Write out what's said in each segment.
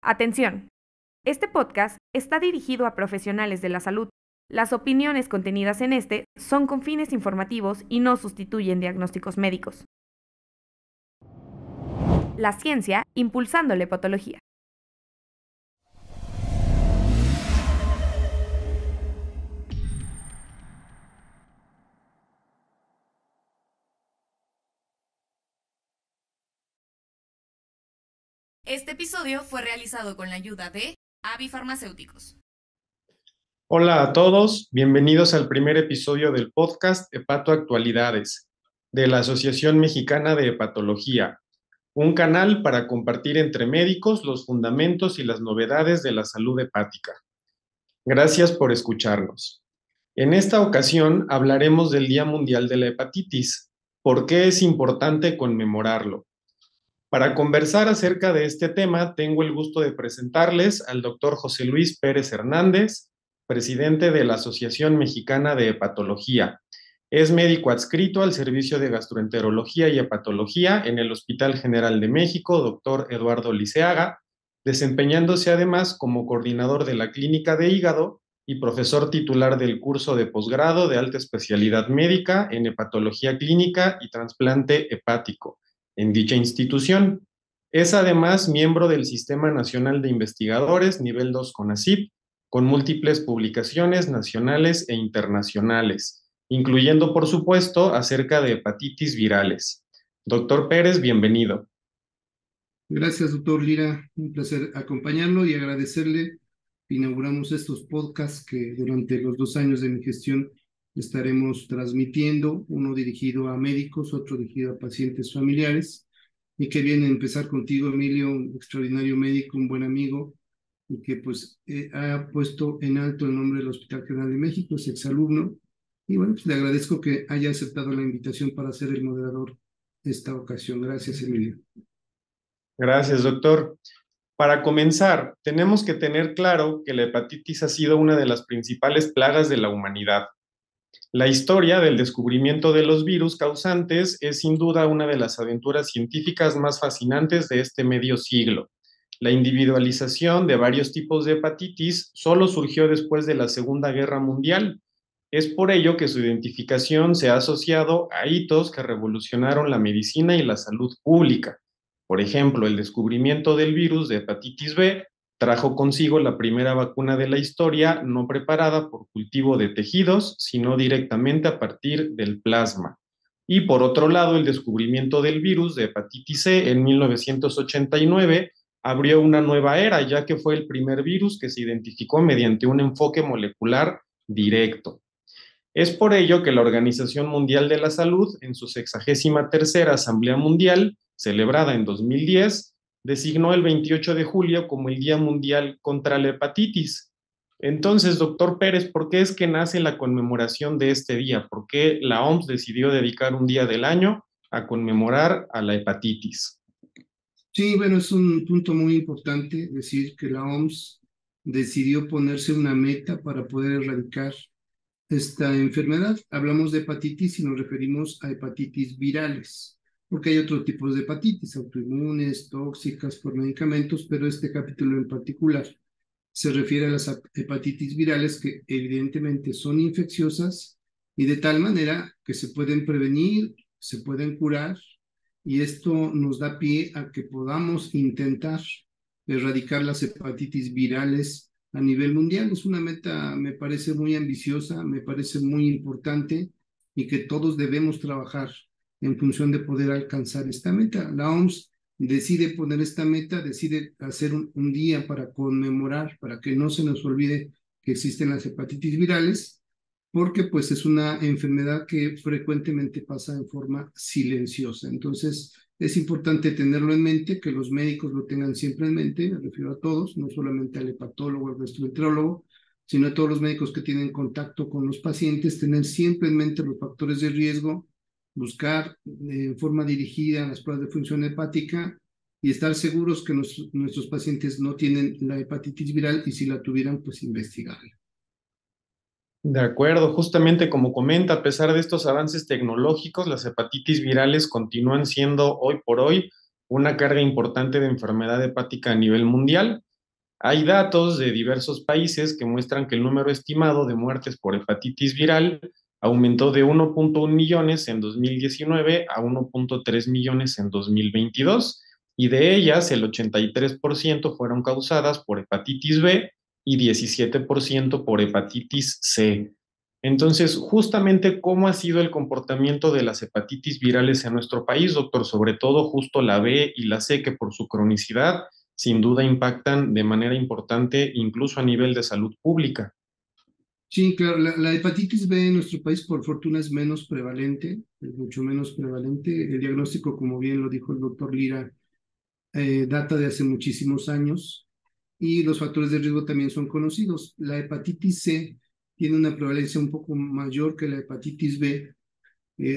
Atención. Este podcast está dirigido a profesionales de la salud. Las opiniones contenidas en este son con fines informativos y no sustituyen diagnósticos médicos. La ciencia impulsando la hepatología. Este episodio fue realizado con la ayuda de Avi Farmacéuticos. Hola a todos, bienvenidos al primer episodio del podcast Hepatoactualidades de la Asociación Mexicana de Hepatología, un canal para compartir entre médicos los fundamentos y las novedades de la salud hepática. Gracias por escucharnos. En esta ocasión hablaremos del Día Mundial de la Hepatitis. ¿Por qué es importante conmemorarlo? Para conversar acerca de este tema, tengo el gusto de presentarles al doctor José Luis Pérez Hernández, presidente de la Asociación Mexicana de Hepatología. Es médico adscrito al Servicio de Gastroenterología y Hepatología en el Hospital General de México, doctor Eduardo Liceaga, desempeñándose además como coordinador de la Clínica de Hígado y profesor titular del curso de posgrado de alta especialidad médica en hepatología clínica y trasplante hepático en dicha institución. Es además miembro del Sistema Nacional de Investigadores Nivel 2 CONACYT, con múltiples publicaciones nacionales e internacionales, incluyendo, por supuesto, acerca de hepatitis virales. Doctor Pérez, bienvenido. Gracias, doctor Lira. Un placer acompañarlo y agradecerle. Inauguramos estos podcasts que durante los 2 años de mi gestión estaremos transmitiendo, uno dirigido a médicos, otro dirigido a pacientes familiares. Y qué bien empezar contigo, Emilio, un extraordinario médico, un buen amigo, y que pues ha puesto en alto el nombre del Hospital General de México, es exalumno. Y bueno, pues le agradezco que haya aceptado la invitación para ser el moderador de esta ocasión. Gracias, Emilio. Gracias, doctor. Para comenzar, tenemos que tener claro que la hepatitis ha sido una de las principales plagas de la humanidad. La historia del descubrimiento de los virus causantes es sin duda una de las aventuras científicas más fascinantes de este medio siglo. La individualización de varios tipos de hepatitis solo surgió después de la Segunda Guerra Mundial. Es por ello que su identificación se ha asociado a hitos que revolucionaron la medicina y la salud pública. Por ejemplo, el descubrimiento del virus de hepatitis B trajo consigo la primera vacuna de la historia no preparada por cultivo de tejidos, sino directamente a partir del plasma. Y por otro lado, el descubrimiento del virus de hepatitis C en 1989 abrió una nueva era, ya que fue el primer virus que se identificó mediante un enfoque molecular directo. Es por ello que la Organización Mundial de la Salud, en su 63ª Asamblea Mundial, celebrada en 2010, designó el 28 de julio como el Día Mundial contra la Hepatitis. Entonces, doctor Pérez, ¿por qué es que nace la conmemoración de este día? ¿Por qué la OMS decidió dedicar un día del año a conmemorar a la hepatitis? Sí, bueno, es un punto muy importante decir que la OMS decidió ponerse una meta para poder erradicar esta enfermedad. Hablamos de hepatitis y nos referimos a hepatitis virales, porque hay otros tipos de hepatitis, autoinmunes, tóxicas por medicamentos, pero este capítulo en particular se refiere a las hepatitis virales que evidentemente son infecciosas y de tal manera que se pueden prevenir, se pueden curar, y esto nos da pie a que podamos intentar erradicar las hepatitis virales a nivel mundial. Es una meta, me parece muy ambiciosa, me parece muy importante y que todos debemos trabajar en función de poder alcanzar esta meta. La OMS decide poner esta meta, decide hacer un día para conmemorar, para que no se nos olvide que existen las hepatitis virales, porque pues es una enfermedad que frecuentemente pasa en forma silenciosa. Entonces es importante tenerlo en mente, que los médicos lo tengan siempre en mente, me refiero a todos, no solamente al hepatólogo, al gastroenterólogo, sino a todos los médicos que tienen contacto con los pacientes, tener siempre en mente los factores de riesgo, buscar en forma dirigida las pruebas de función hepática y estar seguros que nuestros pacientes no tienen la hepatitis viral y si la tuvieran, pues investigarla. De acuerdo, justamente como comenta, a pesar de estos avances tecnológicos, las hepatitis virales continúan siendo hoy por hoy una carga importante de enfermedad hepática a nivel mundial, Hay datos de diversos países que muestran que el número estimado de muertes por hepatitis viral aumentó de 1.1 millones en 2019 a 1.3 millones en 2022, y de ellas el 83% fueron causadas por hepatitis B y 17% por hepatitis C. Entonces, justamente, ¿cómo ha sido el comportamiento de las hepatitis virales en nuestro país, doctor? Sobre todo justo la B y la C, que por su cronicidad sin duda impactan de manera importante incluso a nivel de salud pública. Sí, claro, la hepatitis B en nuestro país por fortuna es menos prevalente, es mucho menos prevalente. El diagnóstico, como bien lo dijo el doctor Lira, data de hace muchísimos años y los factores de riesgo también son conocidos. La hepatitis C tiene una prevalencia un poco mayor que la hepatitis B.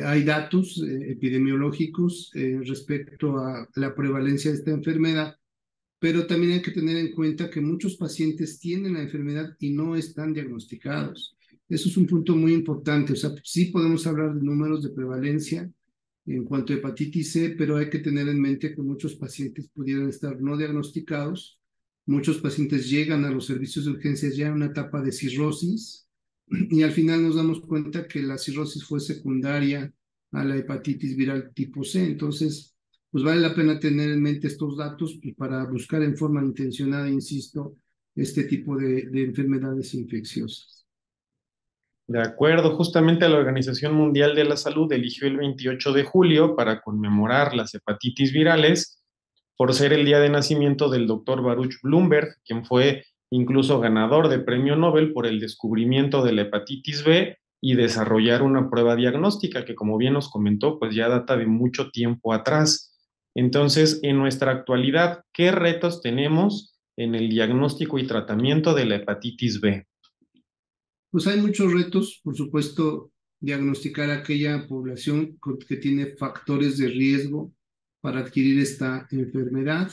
Hay datos epidemiológicos respecto a la prevalencia de esta enfermedad, pero también hay que tener en cuenta que muchos pacientes tienen la enfermedad y no están diagnosticados. Eso es un punto muy importante. O sea, sí podemos hablar de números de prevalencia en cuanto a hepatitis C, pero hay que tener en mente que muchos pacientes pudieran estar no diagnosticados. Muchos pacientes llegan a los servicios de urgencias ya en una etapa de cirrosis y al final nos damos cuenta que la cirrosis fue secundaria a la hepatitis viral tipo C. Entonces, pues vale la pena tener en mente estos datos para buscar en forma intencionada, insisto, este tipo de enfermedades infecciosas. De acuerdo, justamente la Organización Mundial de la Salud eligió el 28 de julio para conmemorar las hepatitis virales por ser el día de nacimiento del doctor Baruch Blumberg, quien fue incluso ganador de premio Nobel por el descubrimiento de la hepatitis B y desarrollar una prueba diagnóstica que, como bien nos comentó, pues ya data de mucho tiempo atrás. Entonces, en nuestra actualidad, ¿qué retos tenemos en el diagnóstico y tratamiento de la hepatitis B? Pues hay muchos retos, por supuesto, diagnosticar a aquella población que tiene factores de riesgo para adquirir esta enfermedad.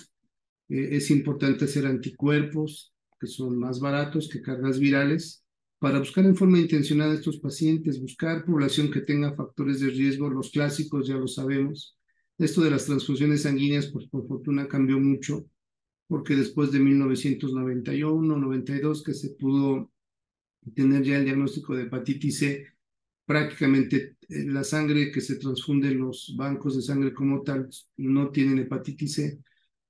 Es importante hacer anticuerpos, que son más baratos que cargas virales, para buscar en forma intencionada a estos pacientes, buscar población que tenga factores de riesgo, los clásicos ya lo sabemos. Esto de las transfusiones sanguíneas, pues por fortuna cambió mucho, porque después de 1991, 92, que se pudo tener ya el diagnóstico de hepatitis C, prácticamente la sangre que se transfunde en los bancos de sangre como tal no tienen hepatitis C,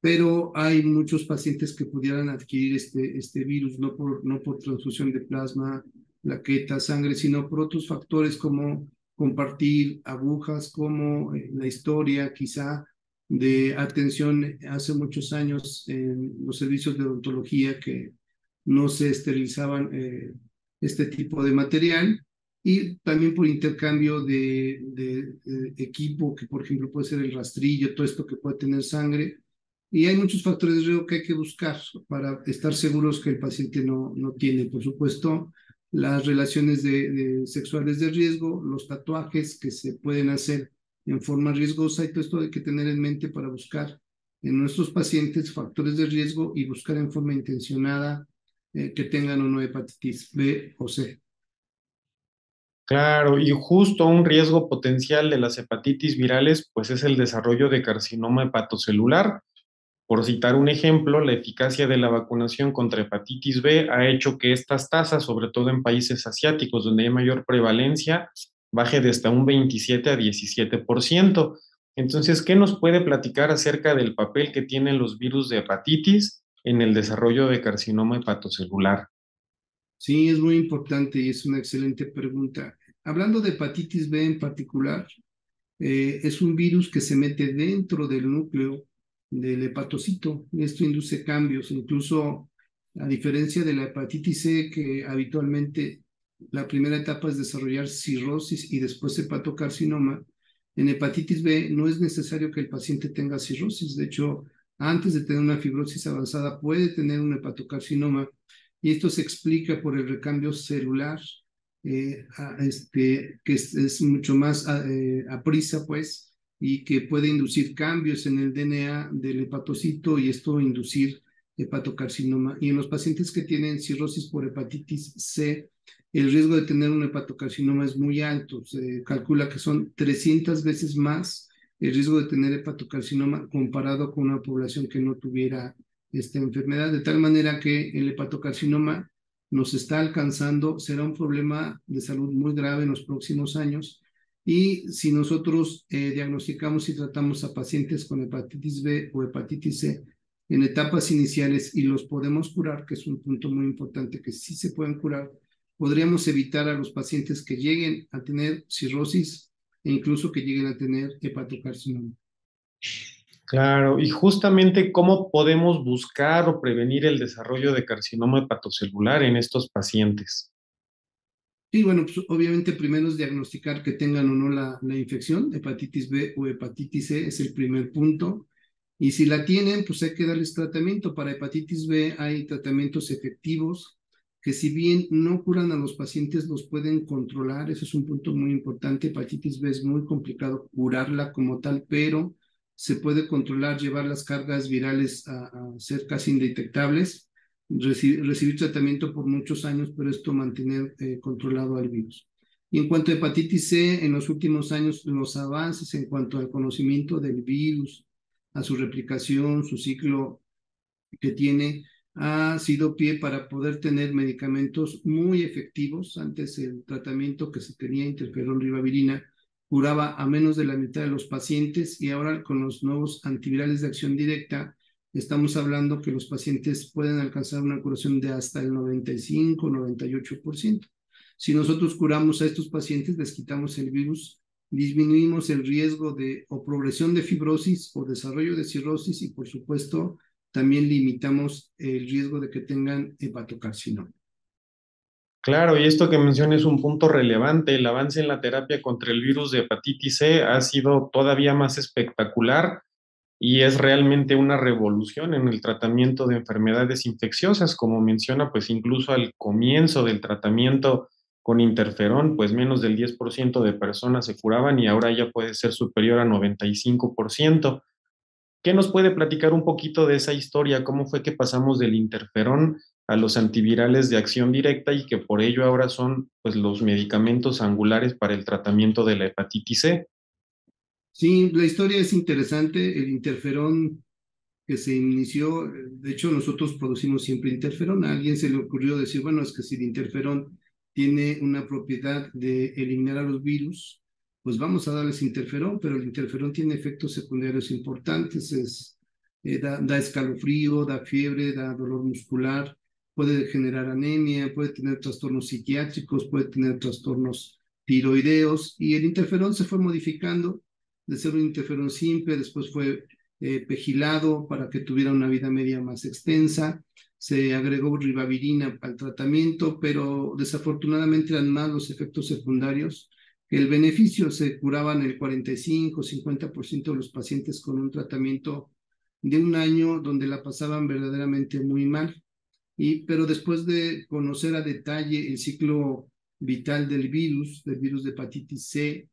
pero hay muchos pacientes que pudieran adquirir este virus, no por transfusión de plasma, plaquetas, sangre, sino por otros factores como compartir agujas, como la historia quizá de atención hace muchos años en los servicios de odontología que no se esterilizaban este tipo de material y también por intercambio de equipo, que por ejemplo puede ser el rastrillo, todo esto que puede tener sangre. Y hay muchos factores de riesgo que hay que buscar para estar seguros que el paciente no tiene. Por supuesto, las relaciones sexuales de riesgo, los tatuajes que se pueden hacer en forma riesgosa y todo esto hay que tener en mente para buscar en nuestros pacientes factores de riesgo y buscar en forma intencionada que tengan o no hepatitis B o C. Claro, y justo un riesgo potencial de las hepatitis virales, pues es el desarrollo de carcinoma hepatocelular. Por citar un ejemplo, la eficacia de la vacunación contra hepatitis B ha hecho que estas tasas, sobre todo en países asiáticos donde hay mayor prevalencia, baje de hasta un 27 a 17%. Entonces, ¿qué nos puede platicar acerca del papel que tienen los virus de hepatitis en el desarrollo de carcinoma hepatocelular? Sí, es muy importante y es una excelente pregunta. Hablando de hepatitis B en particular, es un virus que se mete dentro del núcleo del hepatocito y esto induce cambios, incluso a diferencia de la hepatitis C, que habitualmente la primera etapa es desarrollar cirrosis y después hepatocarcinoma. En hepatitis B no es necesario que el paciente tenga cirrosis, de hecho, antes de tener una fibrosis avanzada puede tener un hepatocarcinoma y esto se explica por el recambio celular que es mucho más aprisa, pues, y que puede inducir cambios en el DNA del hepatocito y esto inducir hepatocarcinoma. Y en los pacientes que tienen cirrosis por hepatitis C, el riesgo de tener un hepatocarcinoma es muy alto. Se calcula que son 300 veces más el riesgo de tener hepatocarcinoma comparado con una población que no tuviera esta enfermedad, de tal manera que el hepatocarcinoma nos está alcanzando, será un problema de salud muy grave en los próximos años. Y si nosotros diagnosticamos y tratamos a pacientes con hepatitis B o hepatitis C en etapas iniciales y los podemos curar, que es un punto muy importante, que sí se pueden curar, podríamos evitar a los pacientes que lleguen a tener cirrosis e incluso que lleguen a tener hepatocarcinoma. Claro, y justamente cómo podemos buscar o prevenir el desarrollo de carcinoma hepatocelular en estos pacientes. Sí, bueno, pues obviamente primero es diagnosticar que tengan o no la infección, hepatitis B o hepatitis C es el primer punto. Y si la tienen, pues hay que darles tratamiento. Para hepatitis B hay tratamientos efectivos que si bien no curan a los pacientes, los pueden controlar. Eso es un punto muy importante. Hepatitis B es muy complicado curarla como tal, pero se puede controlar, llevar las cargas virales a ser casi indetectables, recibir tratamiento por muchos años, pero esto mantener controlado al virus. Y en cuanto a hepatitis C, en los últimos años los avances en cuanto al conocimiento del virus, a su replicación, su ciclo que tiene, ha sido pie para poder tener medicamentos muy efectivos. Antes el tratamiento que se tenía, interferón ribavirina, curaba a menos de la mitad de los pacientes y ahora con los nuevos antivirales de acción directa estamos hablando que los pacientes pueden alcanzar una curación de hasta el 95-98%. Si nosotros curamos a estos pacientes, les quitamos el virus, disminuimos el riesgo de o progresión de fibrosis o desarrollo de cirrosis y por supuesto también limitamos el riesgo de que tengan hepatocarcinoma. Claro, y esto que menciona es un punto relevante. El avance en la terapia contra el virus de hepatitis C ha sido todavía más espectacular y es realmente una revolución en el tratamiento de enfermedades infecciosas. Como menciona, pues incluso al comienzo del tratamiento con interferón, pues menos del 10% de personas se curaban y ahora ya puede ser superior a 95%. ¿Qué nos puede platicar un poquito de esa historia? ¿Cómo fue que pasamos del interferón a los antivirales de acción directa y que por ello ahora son pues los medicamentos angulares para el tratamiento de la hepatitis C? Sí, la historia es interesante. El interferón que se inició, de hecho nosotros producimos siempre interferón. A alguien se le ocurrió decir, bueno, es que si el interferón tiene una propiedad de eliminar a los virus, pues vamos a darles interferón, pero el interferón tiene efectos secundarios importantes, da escalofrío, da fiebre, da dolor muscular, puede generar anemia, puede tener trastornos psiquiátricos, puede tener trastornos tiroideos, y el interferón se fue modificando de ser un interferón simple, después fue pegilado para que tuviera una vida media más extensa. Se agregó ribavirina al tratamiento, pero desafortunadamente eran más los efectos secundarios que el beneficio. Se curaban el 45-50% de los pacientes con un tratamiento de un año donde la pasaban verdaderamente muy mal. Pero después de conocer a detalle el ciclo vital del virus de hepatitis C,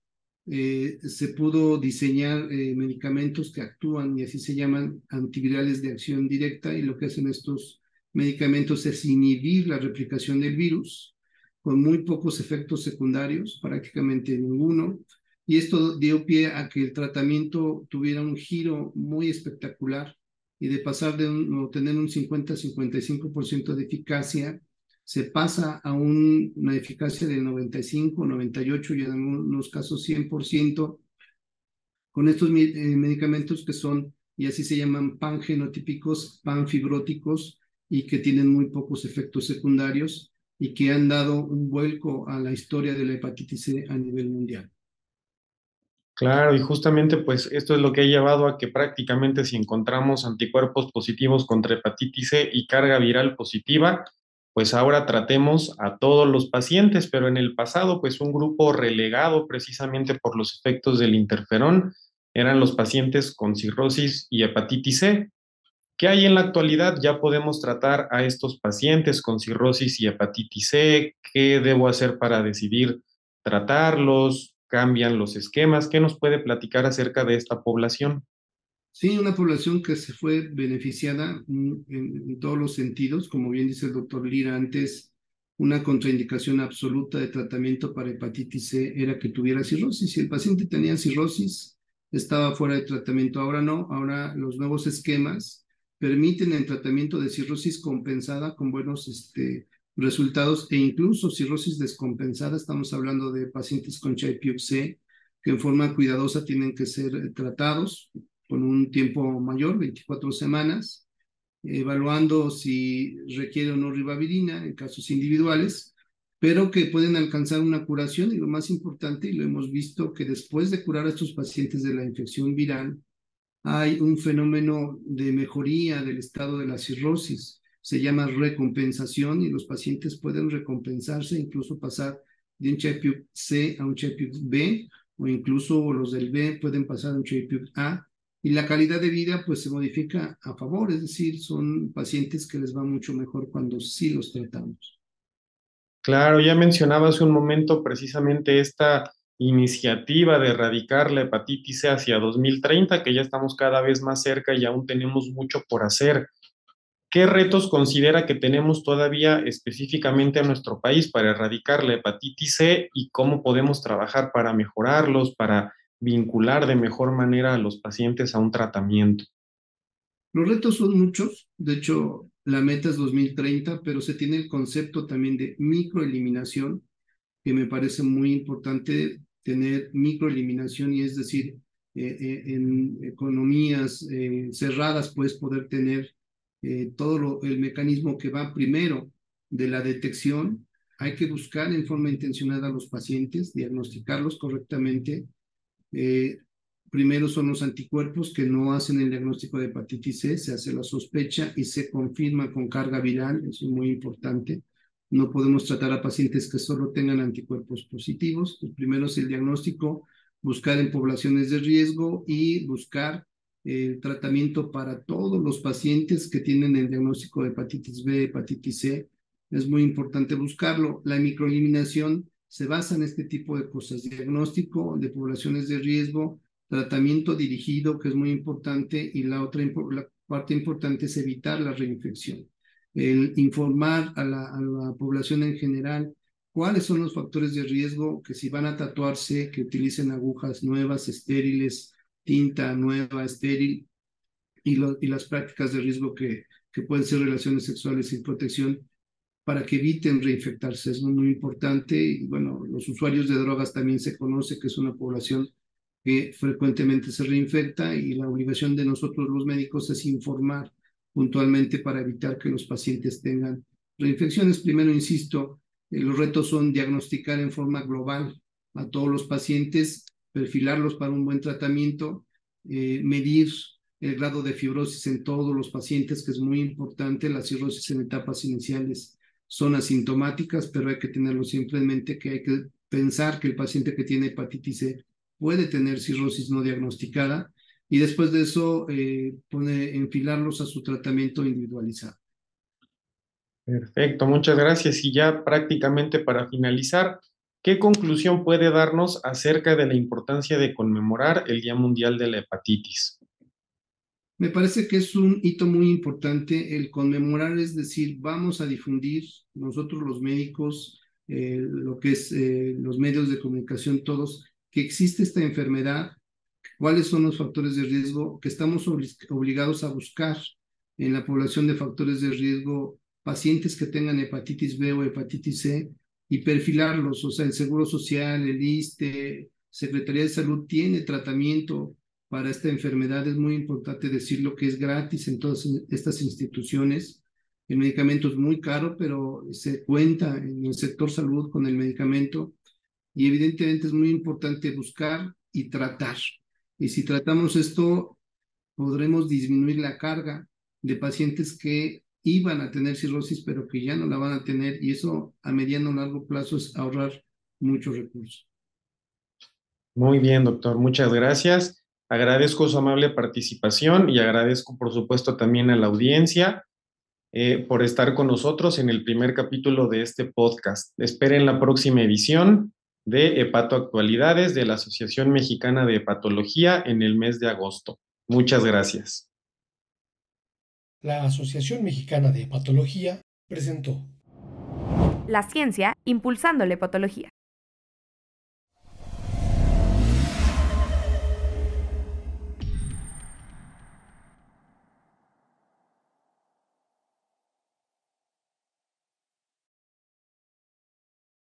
se pudo diseñar medicamentos que actúan y así se llaman antivirales de acción directa, y lo que hacen estos medicamentos es inhibir la replicación del virus con muy pocos efectos secundarios, prácticamente ninguno, y esto dio pie a que el tratamiento tuviera un giro muy espectacular y de pasar de tener un 50-55% de eficacia, se pasa a una eficacia de 95, 98 y en algunos casos 100% con estos medicamentos que son, y así se llaman, pangenotípicos, panfibróticos, y que tienen muy pocos efectos secundarios y que han dado un vuelco a la historia de la hepatitis C a nivel mundial. Claro, y justamente pues esto es lo que ha llevado a que prácticamente si encontramos anticuerpos positivos contra hepatitis C y carga viral positiva, pues ahora tratemos a todos los pacientes, pero en el pasado pues un grupo relegado precisamente por los efectos del interferón eran los pacientes con cirrosis y hepatitis C. ¿Qué hay en la actualidad? Ya podemos tratar a estos pacientes con cirrosis y hepatitis C. ¿Qué debo hacer para decidir tratarlos? ¿Cambian los esquemas? ¿Qué nos puede platicar acerca de esta población? Sí, una población que se fue beneficiada en todos los sentidos, como bien dice el doctor Lira antes, una contraindicación absoluta de tratamiento para hepatitis C era que tuviera cirrosis. Si el paciente tenía cirrosis, estaba fuera de tratamiento. Ahora no, ahora los nuevos esquemas permiten el tratamiento de cirrosis compensada con buenos resultados, e incluso cirrosis descompensada. Estamos hablando de pacientes con Child-Pugh-C que en forma cuidadosa tienen que ser tratados con un tiempo mayor, 24 semanas, evaluando si requiere o no ribavirina en casos individuales, pero que pueden alcanzar una curación, y lo más importante, y lo hemos visto, que después de curar a estos pacientes de la infección viral, hay un fenómeno de mejoría del estado de la cirrosis. Se llama recompensación, y los pacientes pueden recompensarse, incluso pasar de un Child-Pugh-C a un Child-Pugh-B, o incluso los del B pueden pasar a un Child-Pugh-A, y la calidad de vida pues se modifica a favor, es decir, son pacientes que les va mucho mejor cuando sí los tratamos. Claro, ya mencionaba hace un momento precisamente esta iniciativa de erradicar la hepatitis C hacia 2030, que ya estamos cada vez más cerca y aún tenemos mucho por hacer. ¿Qué retos considera que tenemos todavía específicamente en nuestro país para erradicar la hepatitis C y cómo podemos trabajar para mejorarlos, para vincular de mejor manera a los pacientes a un tratamiento? Los retos son muchos, de hecho la meta es 2030, pero se tiene el concepto también de microeliminación, que me parece muy importante tener microeliminación, y es decir, en economías cerradas puedes poder tener el mecanismo que va primero de la detección. Hay que buscar en forma intencionada a los pacientes, diagnosticarlos correctamente. Primero son los anticuerpos, que no hacen el diagnóstico de hepatitis C, se hace la sospecha y se confirma con carga viral, eso es muy importante. No podemos tratar a pacientes que solo tengan anticuerpos positivos. Pues primero es el diagnóstico, buscar en poblaciones de riesgo y buscar el tratamiento para todos los pacientes que tienen el diagnóstico de hepatitis B, hepatitis C. Es muy importante buscarlo. La microeliminación se basa en este tipo de cosas: diagnóstico de poblaciones de riesgo, tratamiento dirigido, que es muy importante, y la parte importante es evitar la reinfección. El informar a la población en general cuáles son los factores de riesgo, que si van a tatuarse, que utilicen agujas nuevas, estériles, tinta nueva, estéril, y las prácticas de riesgo que pueden ser relaciones sexuales sin protección, para que eviten reinfectarse. Es muy importante. Y bueno, los usuarios de drogas también se conoce que es una población que frecuentemente se reinfecta, y la obligación de nosotros los médicos es informar puntualmente para evitar que los pacientes tengan reinfecciones. Primero, insisto, los retos son diagnosticar en forma global a todos los pacientes, perfilarlos para un buen tratamiento, medir el grado de fibrosis en todos los pacientes, que es muy importante. Las cirrosis en etapas iniciales son asintomáticas, pero hay que tenerlo siempre en mente, que hay que pensar que el paciente que tiene hepatitis C puede tener cirrosis no diagnosticada, y después de eso enfilarlos a su tratamiento individualizado. Perfecto, muchas gracias. Y ya prácticamente para finalizar, ¿qué conclusión puede darnos acerca de la importancia de conmemorar el Día Mundial de la Hepatitis? Me parece que es un hito muy importante el conmemorar, es decir, vamos a difundir nosotros los médicos, lo que es los medios de comunicación, todos, que existe esta enfermedad, cuáles son los factores de riesgo, que estamos obligados a buscar en la población de factores de riesgo pacientes que tengan hepatitis B o hepatitis C, y perfilarlos. O sea, el Seguro Social, el ISSSTE, Secretaría de Salud tiene tratamiento para esta enfermedad. Es muy importante decirlo, que es gratis en todas estas instituciones. El medicamento es muy caro, pero se cuenta en el sector salud con el medicamento, y evidentemente es muy importante buscar y tratar. Y si tratamos esto, podremos disminuir la carga de pacientes que iban a tener cirrosis, pero que ya no la van a tener, y eso a mediano o largo plazo es ahorrar muchos recursos. Muy bien, doctor, muchas gracias. Agradezco su amable participación y agradezco, por supuesto, también a la audiencia por estar con nosotros en el primer capítulo de este podcast. Esperen la próxima edición de Hepatoactualidades de la Asociación Mexicana de Hepatología en el mes de agosto. Muchas gracias. La Asociación Mexicana de Hepatología presentó La ciencia impulsando la hepatología.